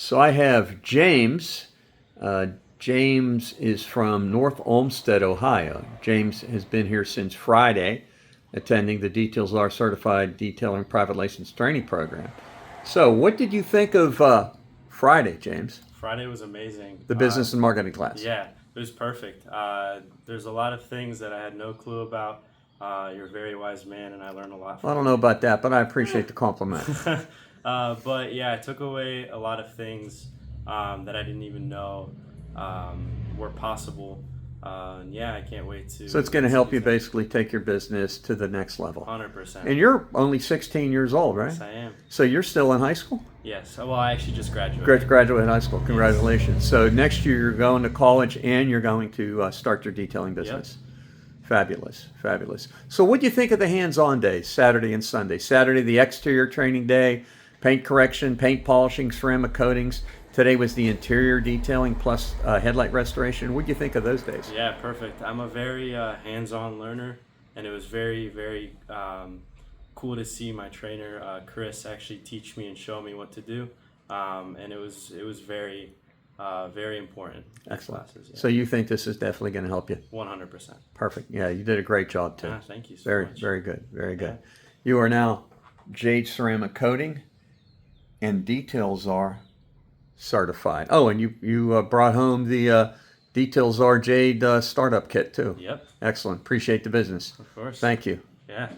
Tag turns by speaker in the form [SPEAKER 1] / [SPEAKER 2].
[SPEAKER 1] So I have James. James is from North Olmsted, Ohio. James has been here since Friday, attending the Details Are Certified Detailing Private License Training Program. So, what did you think of Friday, James?
[SPEAKER 2] Friday was amazing.
[SPEAKER 1] The business and marketing class.
[SPEAKER 2] Yeah, it was perfect. There's a lot of things that I had no clue about. You're a very wise man, and I learned a lot
[SPEAKER 1] I
[SPEAKER 2] from
[SPEAKER 1] don't know
[SPEAKER 2] you.
[SPEAKER 1] about that, but I appreciate the compliment.
[SPEAKER 2] But yeah, I took away a lot of things that I didn't even know were possible. And yeah, I can't wait
[SPEAKER 1] So it's going to
[SPEAKER 2] to
[SPEAKER 1] help you
[SPEAKER 2] use them.
[SPEAKER 1] basically take your business to the next level.
[SPEAKER 2] 100%.
[SPEAKER 1] And you're only 16 years old, right?
[SPEAKER 2] Yes, I am.
[SPEAKER 1] So you're still in high school?
[SPEAKER 2] Yes. Well, I actually just graduated.
[SPEAKER 1] Graduated high school.
[SPEAKER 2] Yes.
[SPEAKER 1] Congratulations. So next year you're going to college and you're going to start your detailing
[SPEAKER 2] Yep.
[SPEAKER 1] business. Fabulous, fabulous. So what do you think of the hands-on days, Saturday and Sunday? Saturday, the exterior training day, paint correction, paint polishing, ceramic coatings. Today was the interior detailing plus headlight restoration. What do you think of those days?
[SPEAKER 2] Yeah, perfect. I'm a very hands-on learner, and it was very, very cool to see my trainer Chris actually teach me and show me what to do, and it was very very important. These
[SPEAKER 1] Excellent.
[SPEAKER 2] classes. Yeah.
[SPEAKER 1] So you think this is definitely going to help you?
[SPEAKER 2] 100%.
[SPEAKER 1] Perfect. Yeah, you did a great job too.
[SPEAKER 2] Thank you so
[SPEAKER 1] Very,
[SPEAKER 2] much.
[SPEAKER 1] very good. Very good.
[SPEAKER 2] Yeah.
[SPEAKER 1] You are now Jade Ceramic Coating and Details Are certified. Oh, and you brought home the Details Are Jade startup kit too.
[SPEAKER 2] Yep.
[SPEAKER 1] Excellent. Appreciate the business.
[SPEAKER 2] Of course.
[SPEAKER 1] Thank you.
[SPEAKER 2] Yeah.